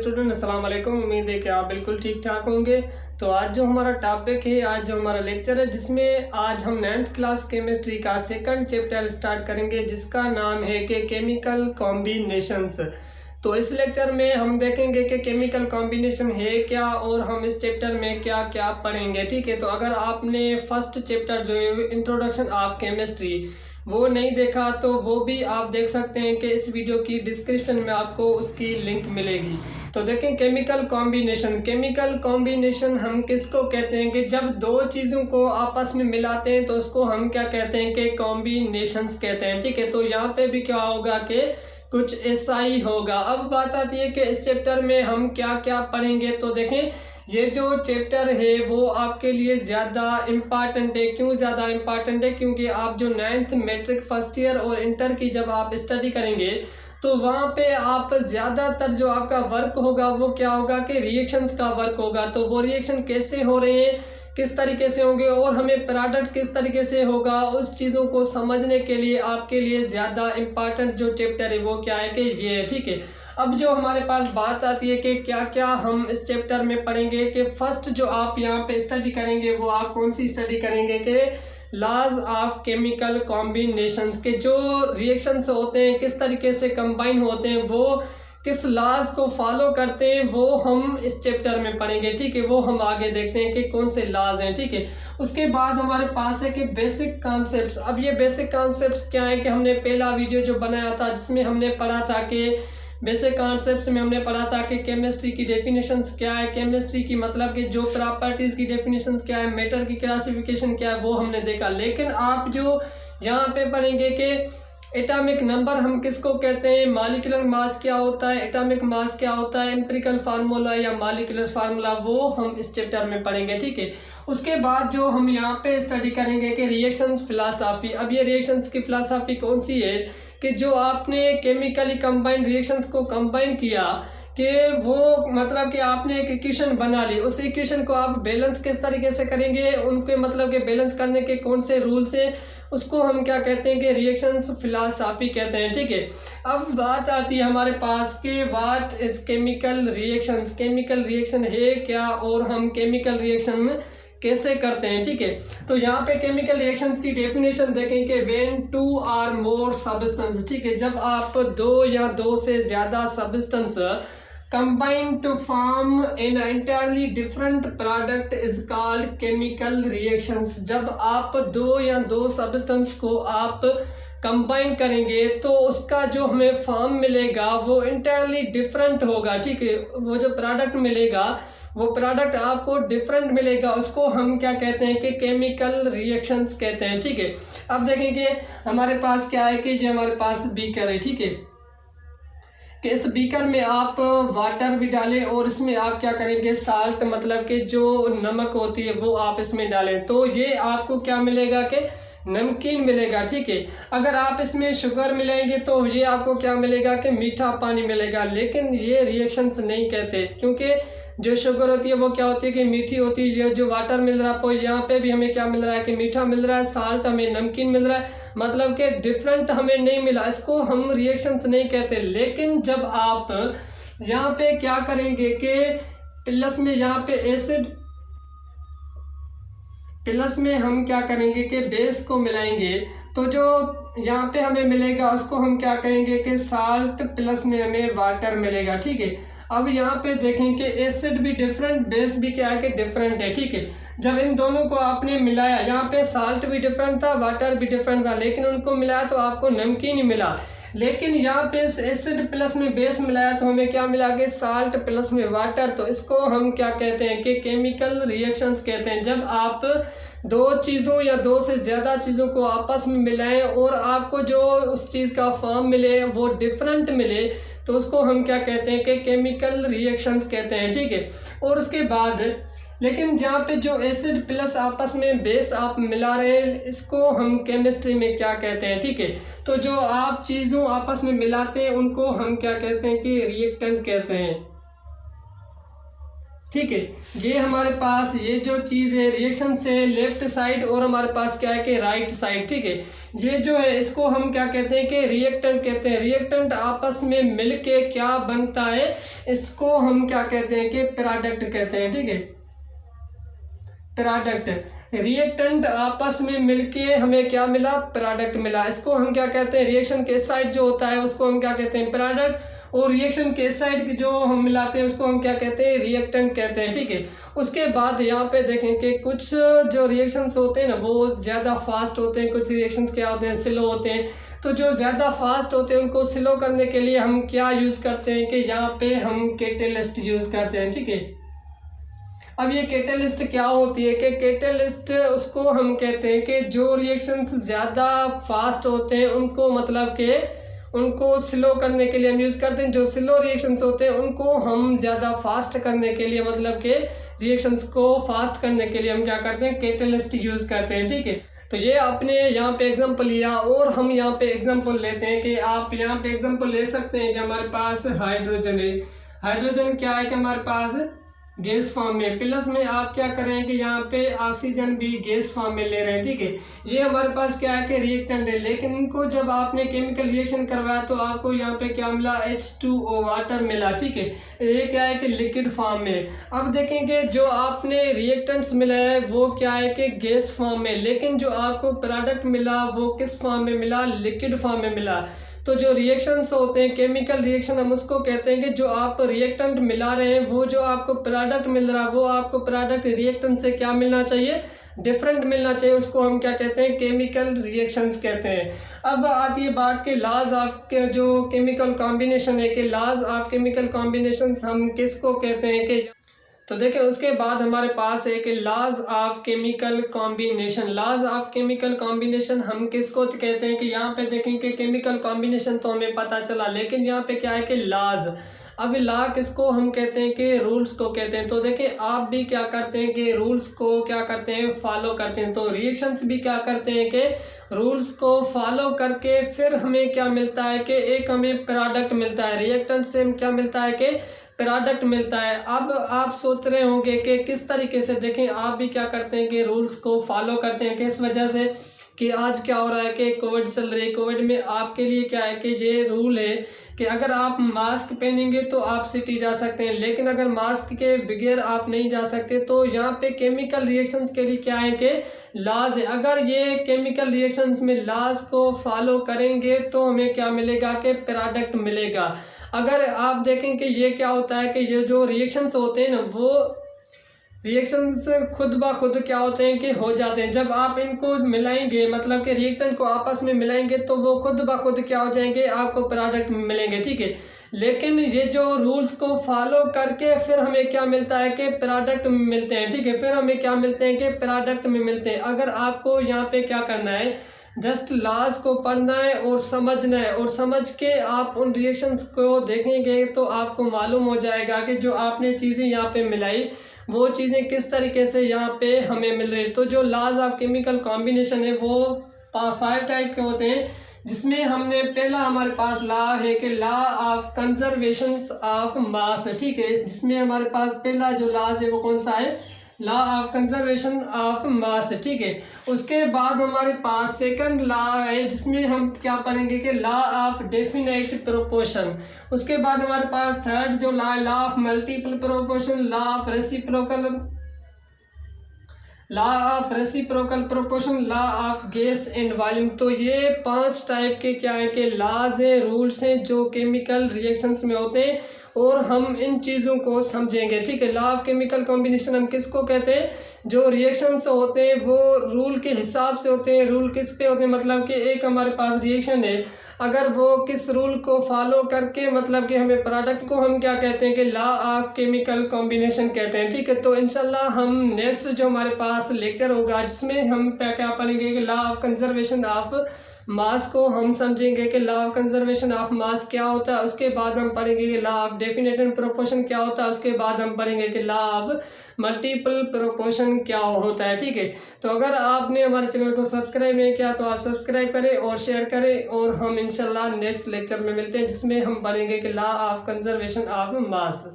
Student, अस्सलाम वालेकुम। उम्मीद है कि आप बिल्कुल ठीक ठाक होंगे। तो आज जो हमारा टॉपिक है, आज जो हमारा लेक्चर है, जिसमें आज हम 9th क्लास केमिस्ट्री का सेकंड चैप्टर स्टार्ट करेंगे, जिसका नाम है कि केमिकल कॉम्बिनेशंस। तो इस लेक्चर में हम देखेंगे कि केमिकल कॉम्बिनेशन है क्या और हम इस चैप्टर में क्या क्या पढ़ेंगे। ठीक है, तो अगर आपने फर्स्ट चैप्टर जो है इंट्रोडक्शन ऑफ केमिस्ट्री वो नहीं देखा तो वो भी आप देख सकते हैं कि इस वीडियो की डिस्क्रिप्शन में आपको उसकी लिंक मिलेगी। तो देखें, केमिकल कॉम्बिनेशन हम किसको कहते हैं कि जब दो चीज़ों को आपस में मिलाते हैं तो उसको हम क्या कहते हैं कि कॉम्बिनेशंस कहते हैं। ठीक है, तो यहाँ पे भी क्या होगा कि कुछ ऐसा ही होगा। अब बात आती है कि इस चैप्टर में हम क्या क्या पढ़ेंगे। तो देखें, ये जो चैप्टर है वो आपके लिए ज़्यादा इम्पॉर्टेंट है। क्यों ज़्यादा इम्पॉर्टेंट है? क्योंकि आप जो 9th मैट्रिक फर्स्ट ईयर और इंटर की जब आप स्टडी करेंगे तो वहाँ पे आप ज़्यादातर जो आपका वर्क होगा वो क्या होगा कि रिएक्शंस का वर्क होगा। तो वो रिएक्शन कैसे हो रहे हैं, किस तरीके से होंगे और हमें प्रोडक्ट किस तरीके से होगा, उस चीज़ों को समझने के लिए आपके लिए ज़्यादा इम्पॉर्टेंट जो चैप्टर है वो क्या है कि ये है। ठीक है, अब जो हमारे पास बात आती है कि क्या क्या हम इस चैप्टर में पढ़ेंगे, कि फर्स्ट जो आप यहाँ पे स्टडी करेंगे वो आप कौन सी स्टडी करेंगे कि लॉज ऑफ केमिकल कॉम्बिनेशंस के जो रिएक्शंस होते हैं किस तरीके से कंबाइन होते हैं, वो किस लॉज को फॉलो करते हैं, वो हम इस चैप्टर में पढ़ेंगे। ठीक है, वो हम आगे देखते हैं कि कौन से लॉज हैं। ठीक है, उसके बाद हमारे पास है कि बेसिक कॉन्सेप्ट्स। अब ये बेसिक कॉन्सेप्ट्स क्या है कि हमने पहला वीडियो जो बनाया था जिसमें हमने पढ़ा था कि बेसिक कॉन्सेप्ट्स में हमने पढ़ा था कि केमिस्ट्री की डेफिनेशंस क्या है, केमिस्ट्री की मतलब कि जो प्रॉपर्टीज़ की डेफिनेशंस क्या है, मैटर की क्लासिफिकेशन क्या है, वो हमने देखा। लेकिन आप जो यहाँ पे पढ़ेंगे कि एटॉमिक नंबर हम किसको कहते हैं, मॉलिक्यूलर मास क्या होता है, एटॉमिक मास क्या होता है, एम्पिरिकल फार्मूला या मॉलिक्यूलर फार्मूला, वो हम इस चैप्टर में पढ़ेंगे। ठीक है, उसके बाद जो हम यहाँ पे स्टडी करेंगे कि रिएक्शंस फिलॉसफी। अब ये रिएक्शंस की फिलॉसफी कौन सी है कि जो आपने केमिकली कंबाइंड रिएक्शंस को कंबाइन किया कि वो मतलब कि आपने एक इक्वेशन बना ली, उस इक्वेशन को आप बैलेंस किस तरीके से करेंगे, उनके मतलब कि बैलेंस करने के कौन से रूल्स हैं, उसको हम क्या कहते हैं कि रिएक्शंस फिलॉसफी कहते हैं। ठीक है, अब बात आती है हमारे पास कि what is chemical reactions, chemical reaction है क्या और हम केमिकल रिएक्शन कैसे करते हैं। ठीक है, तो यहाँ पे केमिकल रिएक्शंस की डेफिनेशन देखें कि when two or more substances. ठीक है, जब आप दो या दो से ज़्यादा substance combined to form an entirely different product is called chemical reactions। जब आप दो या दो सब्सटेंस को आप कंबाइन करेंगे तो उसका जो हमें फॉर्म मिलेगा वो इंटायरली डिफरेंट होगा। ठीक है, वो जो प्रोडक्ट मिलेगा वो प्रोडक्ट आपको डिफरेंट मिलेगा, उसको हम क्या कहते हैं कि केमिकल रिएक्शंस कहते हैं। ठीक है, अब देखेंगे हमारे पास क्या है कि जो हमारे पास बीकर है। ठीक है, कि इस बीकर में आप वाटर भी डालें और इसमें आप क्या करेंगे, साल्ट मतलब कि जो नमक होती है वो आप इसमें डालें, तो ये आपको क्या मिलेगा कि नमकीन मिलेगा। ठीक है, अगर आप इसमें शुगर मिलाएंगे तो ये आपको क्या मिलेगा कि मीठा पानी मिलेगा। लेकिन ये रिएक्शंस नहीं कहते, क्योंकि जो शुगर होती है वो क्या होती है कि मीठी होती है, जो वाटर मिल रहा है आपको यहाँ पे भी हमें क्या मिल रहा है कि मीठा मिल रहा है, साल्ट हमें नमकीन मिल रहा है, मतलब कि डिफरेंट हमें नहीं मिला, इसको हम रिएक्शंस नहीं कहते। लेकिन जब आप यहाँ पे क्या करेंगे कि प्लस में यहाँ पे एसिड, प्लस में हम क्या करेंगे कि बेस को मिलाएंगे, तो जो यहाँ पे हमें मिलेगा उसको हम क्या करेंगे कि साल्ट, प्लस में हमें वाटर मिलेगा। ठीक है, अब यहाँ पे देखें कि एसिड भी डिफरेंट, बेस भी क्या है कि डिफरेंट है। ठीक है, जब इन दोनों को आपने मिलाया, यहाँ पे साल्ट भी डिफरेंट था, वाटर भी डिफरेंट था, लेकिन उनको मिलाया तो आपको नमकीन ही मिला। लेकिन यहाँ पे एसिड प्लस में बेस मिलाया तो हमें क्या मिला कि साल्ट प्लस में वाटर। तो इसको हम क्या कहते हैं कि केमिकल रिएक्शंस कहते हैं। जब आप दो चीज़ों या दो से ज़्यादा चीज़ों को आपस में मिलाएं और आपको जो उस चीज़ का फॉर्म मिले वो डिफरेंट मिले तो उसको हम क्या कहते हैं कि केमिकल रिएक्शंस कहते हैं। ठीक है, और उसके बाद लेकिन जहाँ पे जो एसिड प्लस आपस में बेस आप मिला रहे हैं इसको हम केमिस्ट्री में क्या कहते हैं। ठीक है, तो जो आप चीज़ों आपस में मिलाते हैं उनको हम क्या कहते हैं कि रिएक्टेंट कहते हैं। ठीक है। ये हमारे पास ये जो चीज़ है रिएक्शन से लेफ्ट साइड और हमारे पास क्या है कि राइट साइड, ठीक है। ये जो है इसको हम क्या कहते हैं कि रिएक्टेंट कहते हैं। रिएक्टेंट आपस में मिलके क्या बनता है, इसको हम क्या कहते हैं कि प्रोडक्ट कहते हैं, ठीक है। प्रोडक्ट, रिएक्टेंट आपस में मिलके हमें क्या मिला, प्रोडक्ट मिला। इसको हम क्या कहते हैं, रिएक्शन के साइड जो होता है उसको हम क्या कहते हैं, प्रोडक्ट, और रिएक्शन के साइड जो हम मिलाते हैं उसको हम क्या कहते हैं, रिएक्टेंट कहते हैं, ठीक है। उसके बाद यहाँ पे देखें कि कुछ जो रिएक्शंस होते हैं ना वो ज़्यादा फास्ट होते हैं, कुछ रिएक्शंस क्या होते हैं, स्लो होते हैं। तो जो ज़्यादा फास्ट होते हैं उनको स्लो करने के लिए हम क्या यूज़ करते हैं कि यहाँ पे हम कैटलिस्ट यूज़ करते हैं, ठीक है। अब ये कैटलिस्ट क्या होती है कि कैटलिस्ट उसको हम कहते हैं कि जो रिएक्शंस ज़्यादा फास्ट होते हैं उनको मतलब कि उनको स्लो करने के लिए हम यूज़ करते हैं। जो स्लो रिएक्शंस होते हैं उनको हम ज़्यादा फास्ट करने के लिए मतलब कि रिएक्शंस को फास्ट करने के लिए हम क्या करते हैं, कैटलिस्ट यूज़ करते हैं, ठीक है। तो ये आपने यहाँ पे एग्जांपल लिया और हम यहाँ पे एग्जांपल लेते हैं कि आप यहाँ पे एग्जांपल ले सकते हैं कि हमारे पास हाइड्रोजन है। हाइड्रोजन क्या है कि हमारे पास गैस फॉर्म में, प्लस में आप क्या कर रहे हैं कि यहाँ पे ऑक्सीजन भी गैस फॉर्म में ले रहे हैं, ठीक है। ये हमारे पास क्या है कि रिएक्टेंट है, लेकिन इनको जब आपने केमिकल रिएक्शन करवाया तो आपको यहाँ पे क्या मिला, H2O वाटर मिला, ठीक है। ये क्या है कि लिक्विड फॉर्म में। अब देखेंगे जो आपने रिएक्टेंट्स मिला है वो क्या है कि गैस फॉर्म में, लेकिन जो आपको प्रोडक्ट मिला वो किस फॉर्म में मिला, लिक्विड फॉर्म में मिला। तो जो रिएक्शंस होते हैं केमिकल रिएक्शन हम उसको कहते हैं कि जो आप रिएक्टेंट मिला रहे हैं वो जो आपको प्रोडक्ट मिल रहा है वो आपको प्रोडक्ट रिएक्टेंट से क्या मिलना चाहिए, डिफरेंट मिलना चाहिए। उसको हम क्या कहते हैं, केमिकल रिएक्शंस कहते हैं। अब आती है बात के लॉज ऑफ के जो केमिकल कॉम्बिनेशन है कि लॉज ऑफ केमिकल कॉम्बिनेशंस हम किसको कहते हैं कि, तो देखिए उसके बाद हमारे पास एक laws of chemical combination. Laws of chemical combination हम किसको कहते हैं कि यहाँ पे देखें कि केमिकल कॉम्बिनेशन तो हमें पता चला, लेकिन यहाँ पे क्या है कि लॉज। अब लॉ किसको हम कहते हैं कि रूल्स को कहते हैं। तो देखिए आप भी क्या करते हैं कि रूल्स को क्या करते हैं, फॉलो करते हैं। तो रिएक्शंस भी क्या करते हैं कि रूल्स को फॉलो करके फिर हमें क्या मिलता है कि एक हमें प्रोडक्ट मिलता है, रिएक्टेंट से क्या मिलता है कि प्रोडक्ट मिलता है। अब आप सोच रहे होंगे कि किस तरीके से, देखें आप भी क्या करते हैं कि रूल्स को फॉलो करते हैं। किस वजह से कि आज क्या हो रहा है कि कोविड चल रही है। कोविड में आपके लिए क्या है कि ये रूल है कि अगर आप मास्क पहनेंगे तो आप सिटी जा सकते हैं, लेकिन अगर मास्क के बगैर आप नहीं जा सकते। तो यहाँ पे केमिकल रिएक्शंस के लिए क्या है कि लॉज है। अगर ये केमिकल रिएक्शंस में लॉज को फॉलो करेंगे तो हमें क्या मिलेगा कि प्रोडक्ट मिलेगा। अगर आप देखें कि ये क्या होता है कि ये जो रिएक्शंस होते हैं ना वो रिएक्शंस खुद ब खुद क्या होते हैं कि हो जाते हैं। जब आप इनको मिलाएंगे मतलब कि रिएक्टेंट को आपस में मिलाएंगे तो वो खुद ब खुद क्या हो जाएंगे, आपको प्रोडक्ट मिलेंगे, ठीक है। लेकिन ये जो रूल्स को फॉलो करके फिर हमें क्या मिलता है कि प्रोडक्ट मिलते हैं, ठीक है। फिर हमें क्या मिलते हैं कि प्रोडक्ट में मिलते हैं। अगर आपको यहाँ पे क्या करना है, जस्ट लॉज को पढ़ना है और समझना है, और समझ के आप उन रिएक्शंस को देखेंगे तो आपको मालूम हो जाएगा कि जो आपने चीज़ें यहाँ पे मिलाई वो चीज़ें किस तरीके से यहाँ पे हमें मिल रही है। तो जो लॉज ऑफ केमिकल कॉम्बिनेशन है वो 5 टाइप के होते हैं, जिसमें हमने पहला हमारे पास लॉ है कि law of conservation of mass, ठीक है। जिसमें हमारे पास पहला जो लॉज है वो कौन सा है, law of conservation of mass, ठीक है। उसके बाद हमारे पास सेकंड लॉ है जिसमें हम क्या पढ़ेंगे कि लॉ ऑफ डेफिनेट प्रोपोर्शन। उसके बाद हमारे पास थर्ड जो लॉ है law of multiple proportion, law of reciprocal proportion, law of gas and volume. तो ये 5 टाइप के क्या है कि लॉज है, रूल्स हैं जो केमिकल रिएक्शंस में होते हैं, और हम इन चीज़ों को समझेंगे, ठीक है। लॉ ऑफ केमिकल कॉम्बिनेशन हम किसको कहते हैं, जो रिएक्शंस होते हैं वो रूल के हिसाब से होते हैं। रूल किस पे होते हैं, मतलब कि एक हमारे पास रिएक्शन है, अगर वो किस रूल को फॉलो करके मतलब कि हमें प्रोडक्ट्स को हम क्या कहते हैं कि लॉ ऑफ केमिकल कॉम्बिनेशन कहते हैं, ठीक है। तो इंशाल्लाह हम नेक्स्ट जो हमारे पास लेक्चर होगा जिसमें हम क्या पढ़ेंगे कि law of conservation of mass को हम समझेंगे कि law of conservation of mass क्या होता है। उसके बाद हम पढ़ेंगे कि law of definite and proportion क्या होता है। उसके बाद हम पढ़ेंगे कि लॉ ऑफ मल्टीपल प्रोपोर्शन क्या होता है, ठीक है। तो अगर आपने हमारे चैनल को सब्सक्राइब नहीं किया तो आप सब्सक्राइब करें और शेयर करें, और हम इंशाल्लाह नेक्स्ट लेक्चर में मिलते हैं जिसमें हम पढ़ेंगे कि law of conservation of mass.